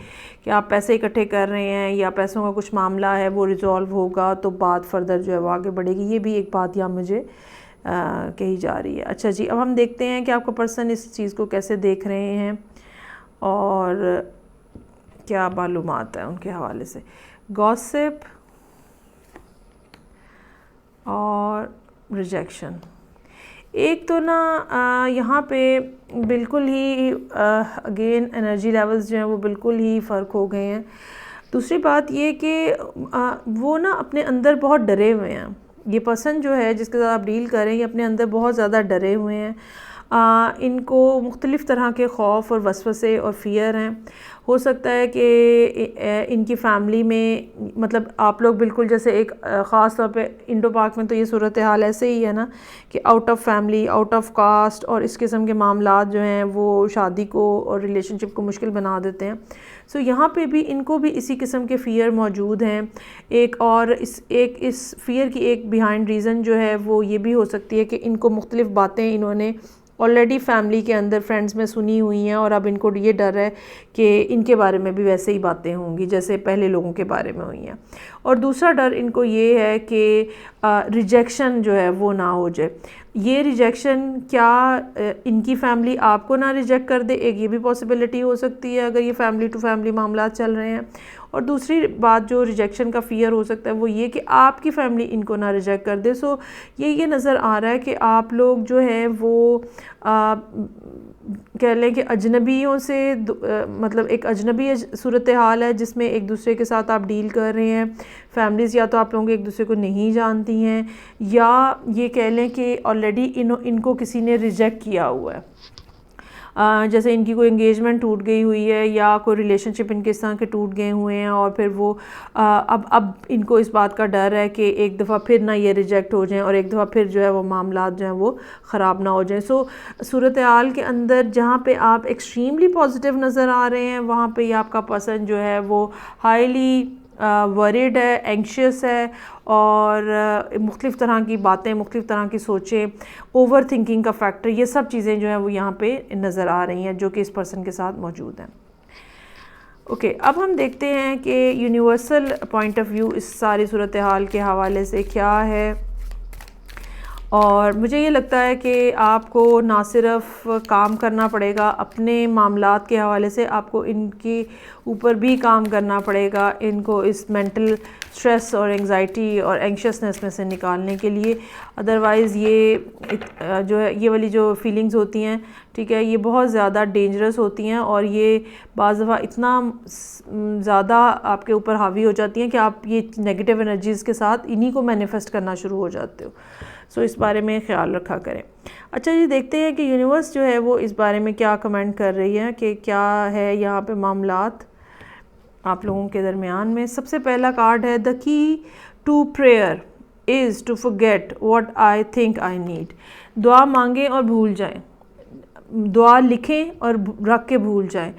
कि आप पैसे इकट्ठे कर रहे हैं या पैसों का कुछ मामला है वो रिज़ॉल्व होगा तो बात फर्दर जो है वो आगे बढ़ेगी। ये भी एक बात यहाँ मुझे कही जा रही है। अच्छा जी, अब हम देखते हैं कि आपका पर्सन इस चीज़ को कैसे देख रहे हैं और क्या मालूमात है उनके हवाले से। गॉसिप और रिजेक्शन, एक तो ना यहाँ पे बिल्कुल ही अगेन एनर्जी लेवल्स जो हैं वो बिल्कुल ही फ़र्क हो गए हैं। दूसरी बात ये कि वो ना अपने अंदर बहुत डरे हुए हैं। ये पर्सन जो है जिसके साथ आप डील करें ये अपने अंदर बहुत ज़्यादा डरे हुए हैं। इनको मुख्तलिफ़ तरह के खौफ और वसवसे और फ़ियर हैं। हो सकता है कि इनकी फ़ैमिली में, मतलब आप लोग बिल्कुल जैसे एक ख़ास तौर पे इंडो पाक में तो ये सूरत हाल ऐसे ही है ना कि out of family, out of caste और इस किस्म के मामलात जो हैं वो शादी को और रिलेशनशिप को मुश्किल बना देते हैं। सो यहाँ पे भी इनको भी इसी किस्म के फ़ियर मौजूद हैं। इस फ़ियर की एक बिहाइंड रीज़न जो है वो ये भी हो सकती है कि इनको मुख्तलिफ़ बातें इन्होंने ऑलरेडी फैमिली के अंदर फ्रेंड्स में सुनी हुई हैं और अब इनको ये डर है कि इनके बारे में भी वैसे ही बातें होंगी जैसे पहले लोगों के बारे में हुई हैं। और दूसरा डर इनको ये है कि रिजेक्शन जो है वो ना हो जाए। ये रिजेक्शन क्या इनकी फैमिली आपको ना रिजेक्ट कर दे, एक ये भी पॉसिबिलिटी हो सकती है अगर ये फैमिली टू फैमिली मामला चल रहे हैं। और दूसरी बात जो रिजेक्शन का फ़ियर हो सकता है वो ये कि आपकी फैमिली इनको ना रिजेक्ट कर दे। सो ये नज़र आ रहा है कि आप लोग जो है वो कह लें कि अजनबियों से मतलब एक अजनबी सूरत हाल है जिसमें एक दूसरे के साथ आप डील कर रहे हैं। फैमिलीज़ या तो आप लोगों एक दूसरे को नहीं जानती हैं, या ये कह लें कि ऑलरेडी इनको किसी ने रिजेक्ट किया हुआ है। जैसे इनकी कोई एंगेजमेंट टूट गई हुई है या कोई रिलेशनशिप इनके इस तरह के टूट गए हुए हैं, और फिर वो अब इनको इस बात का डर है कि एक दफ़ा फिर ना ये रिजेक्ट हो जाएं और एक दफ़ा फिर जो है वो मामला जो हैं वो ख़राब ना हो जाएं। सो सूरत हाल के अंदर जहाँ पे आप एक्सट्रीमली पॉजिटिव नज़र आ रहे हैं वहाँ पे ये आपका पर्सन जो है वो हाईली वरीड है, एंक्शियस है, और मुख्तलिफ़ तरह की बातें, मुख्तलिफ़ तरह की सोचें, ओवर थिंकिंग का फैक्टर, ये सब चीज़ें जो हैं वो यहाँ पे नज़र आ रही हैं जो कि इस पर्सन के साथ मौजूद हैं। ओके, अब हम देखते हैं कि यूनिवर्सल पॉइंट ऑफ व्यू इस सारी सूरत हाल के हवाले से क्या है। और मुझे ये लगता है कि आपको ना सिर्फ काम करना पड़ेगा अपने मामलात के हवाले से, आपको इनके ऊपर भी काम करना पड़ेगा, इनको इस मेंटल स्ट्रेस और एंजाइटी और एंक्शसनेस में से निकालने के लिए। अदरवाइज़ ये जो है ये वाली जो फीलिंग्स होती हैं, ठीक है, ये बहुत ज़्यादा डेंजरस होती हैं और ये बाज़ दफ़ा इतना ज़्यादा आपके ऊपर हावी हो जाती हैं कि आप ये नेगेटिव एनर्जीज़ के साथ इन्हीं को मैनिफेस्ट करना शुरू हो जाते हो। सो इस बारे में ख्याल रखा करें। अच्छा जी, देखते हैं कि यूनिवर्स जो है वो इस बारे में क्या कमेंट कर रही है कि क्या है यहाँ पे मामलात आप लोगों के दरमियान में। सबसे पहला कार्ड है the key to prayer is to forget what I think I need. दुआ मांगें और भूल जाएं, दुआ लिखें और रख के भूल जाएं।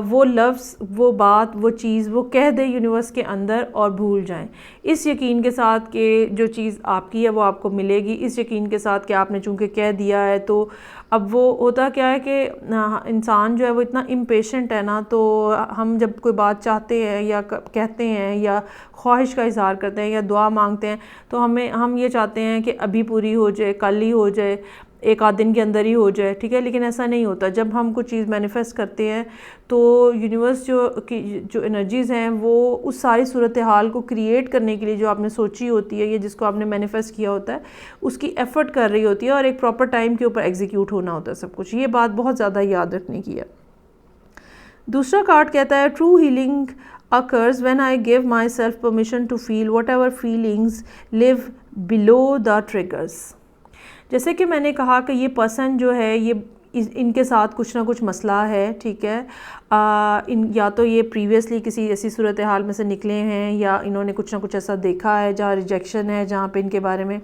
वो लफ्ज़, वो बात, वो चीज़ वो कह दे यूनिवर्स के अंदर और भूल जाएं, इस यकीन के साथ कि जो चीज़ आपकी है वो आपको मिलेगी, इस यकीन के साथ कि आपने चूँकि कह दिया है। तो अब वो होता क्या है कि इंसान जो है वो इतना इम्पेशेंट है ना, तो हम जब कोई बात चाहते हैं या कहते हैं या ख्वाहिश का इज़हार करते हैं या दुआ मांगते हैं तो हम ये चाहते हैं कि अभी पूरी हो जाए, कल ही हो जाए, एक आध दिन के अंदर ही हो जाए, ठीक है। लेकिन ऐसा नहीं होता। जब हम कुछ चीज़ मैनिफेस्ट करते हैं तो यूनिवर्स जो एनर्जीज़ हैं वो उस सारी सूरत हाल को क्रिएट करने के लिए जो आपने सोची होती है या जिसको आपने मैनिफेस्ट किया होता है उसकी एफ़र्ट कर रही होती है और एक प्रॉपर टाइम के ऊपर एग्जीक्यूट होना होता है सब कुछ। ये बात बहुत ज़्यादा याद रखने की है। दूसरा कार्ड कहता है true healing occurs when I give myself permission to feel whatever feelings live below the triggers। जैसे कि मैंने कहा कि ये पर्सन जो है ये इनके साथ कुछ ना कुछ मसला है, ठीक है। या तो ये प्रीवियसली किसी ऐसी सूरत हाल में से निकले हैं या इन्होंने कुछ ना कुछ ऐसा देखा है जहाँ रिजेक्शन है, जहाँ पे इनके बारे में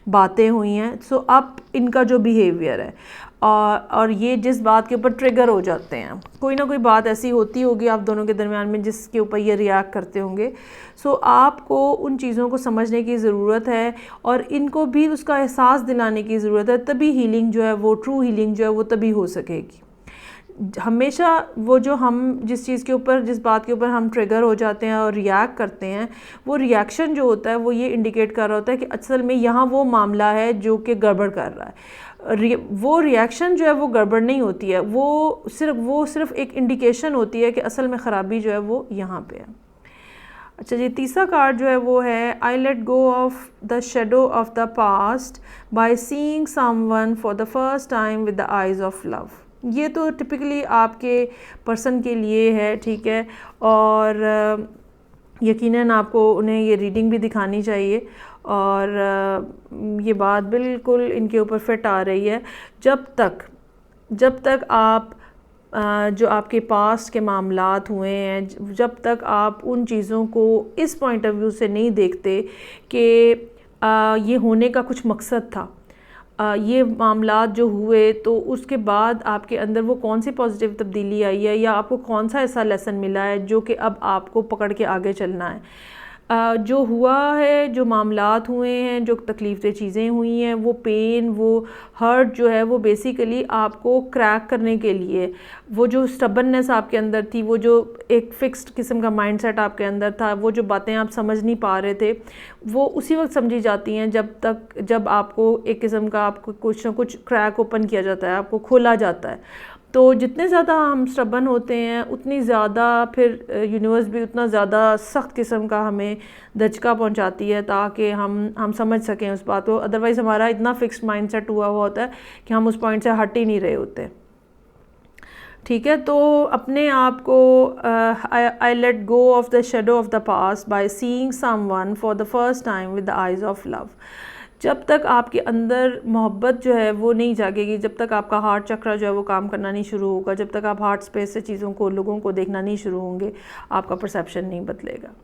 बातें हुई हैं। सो अब इनका जो बिहेवियर है और ये जिस बात के ऊपर ट्रिगर हो जाते हैं, कोई ना कोई बात ऐसी होती होगी आप दोनों के दरमियान में जिसके ऊपर ये रिएक्ट करते होंगे। सो आपको उन चीज़ों को समझने की ज़रूरत है और इनको भी उसका एहसास दिलाने की ज़रूरत है, तभी हीलिंग जो है वो ट्रू हीलिंग जो है वो तभी हो सकेगी। हमेशा वो जो हम जिस चीज़ के ऊपर, जिस बात के ऊपर हम ट्रिगर हो जाते हैं और रिएक्ट करते हैं, वो रिएक्शन जो होता है वो ये इंडिकेट कर रहा होता है कि असल में यहाँ वो मामला है जो कि गड़बड़ कर रहा है। वो रिएक्शन जो है वो गड़बड़ नहीं होती है, वो सिर्फ एक इंडिकेशन होती है कि असल में ख़राबी जो है वो यहाँ पे है। अच्छा जी, तीसरा कार्ड जो है वो है I let go of the shadow of the passed by seeing someone for the first time with the eyes of love. ये तो टिपिकली आपके पर्सन के लिए है, ठीक है। और यकीनन आपको उन्हें ये रीडिंग भी दिखानी चाहिए और ये बात बिल्कुल इनके ऊपर फिट आ रही है। जब तक आप जो आपके पास्ट के मामलात हुए हैं, जब तक आप उन चीज़ों को इस पॉइंट ऑफ व्यू से नहीं देखते कि ये होने का कुछ मकसद था, ये मामलात जो हुए तो उसके बाद आपके अंदर वो कौन सी पॉजिटिव तब्दीली आई है या आपको कौन सा ऐसा लेसन मिला है जो कि अब आपको पकड़ के आगे चलना है। जो हुआ है, जो मामलात हुए हैं, जो तकलीफ़देह चीज़ें हुई हैं, वो पेन, वो हर्ट जो है वो बेसिकली आपको क्रैक करने के लिए, वो जो स्टबननेस आपके अंदर थी, वो जो एक फ़िक्स्ड किस्म का माइंडसेट आपके अंदर था, वो जो बातें आप समझ नहीं पा रहे थे, वो उसी वक्त समझी जाती हैं जब आपको एक किस्म का आपको कुछ ना कुछ क्रैक ओपन किया जाता है, आपको खोला जाता है। तो जितने ज़्यादा हम स्टबन होते हैं उतनी ज़्यादा फिर यूनिवर्स भी उतना ज़्यादा सख्त किस्म का हमें दचका पहुंचाती है, ताकि हम समझ सकें उस बात को। अदरवाइज़ हमारा इतना फिक्स्ड माइंडसेट हुआ होता है कि हम उस पॉइंट से हट ही नहीं रहे होते। ठीक है, तो अपने आप को I let go of the shadow of the passed by seeing someone for the first time with the eyes of love. जब तक आपके अंदर मोहब्बत जो है वो नहीं जागेगी, जब तक आपका हार्ट चक्र जो है वो काम करना नहीं शुरू होगा, जब तक आप हार्ट स्पेस से चीज़ों को, लोगों को देखना नहीं शुरू होंगे, आपका परसेप्शन नहीं बदलेगा।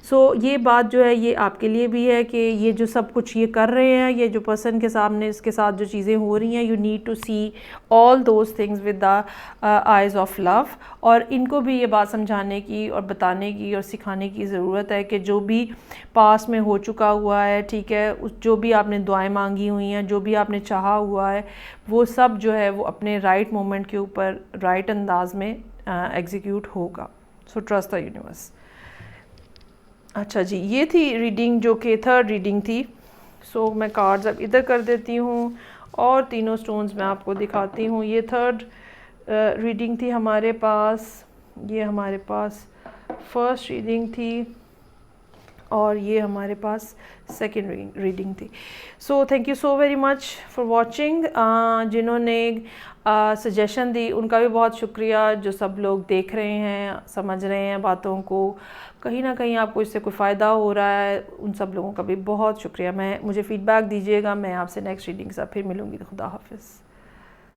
सो ये बात जो है ये आपके लिए भी है कि ये जो सब कुछ ये कर रहे हैं, ये जो पर्सन के सामने इसके साथ जो चीज़ें हो रही हैं, you need to see all those things with the eyes of love. और इनको भी ये बात समझाने की और बताने की और सिखाने की ज़रूरत है कि जो भी पास्ट में हो चुका हुआ है, ठीक है, उस जो भी आपने दुआएं मांगी हुई हैं, जो भी आपने चाहा हुआ है, वो सब जो है वो अपने राइट मोमेंट के ऊपर राइट अंदाज में एग्जीक्यूट होगा। So trust the universe. अच्छा जी, ये थी रीडिंग जो कि थर्ड रीडिंग थी। सो मैं कार्ड्स अब इधर कर देती हूँ और तीनों स्टोन्स मैं आपको दिखाती हूँ। ये थर्ड रीडिंग थी हमारे पास, ये हमारे पास फर्स्ट रीडिंग थी और ये हमारे पास सेकेंड रीडिंग थी। So thank you so very much for watching. जिन्होंने सजेशन दी उनका भी बहुत शुक्रिया। जो सब लोग देख रहे हैं, समझ रहे हैं बातों को, कहीं ना कहीं आपको इससे कोई फ़ायदा हो रहा है, उन सब लोगों का भी बहुत शुक्रिया। मुझे फ़ीडबैक दीजिएगा। मैं आपसे नेक्स्ट रीडिंग के साथ फिर मिलूँगी। खुदा हाफिज़।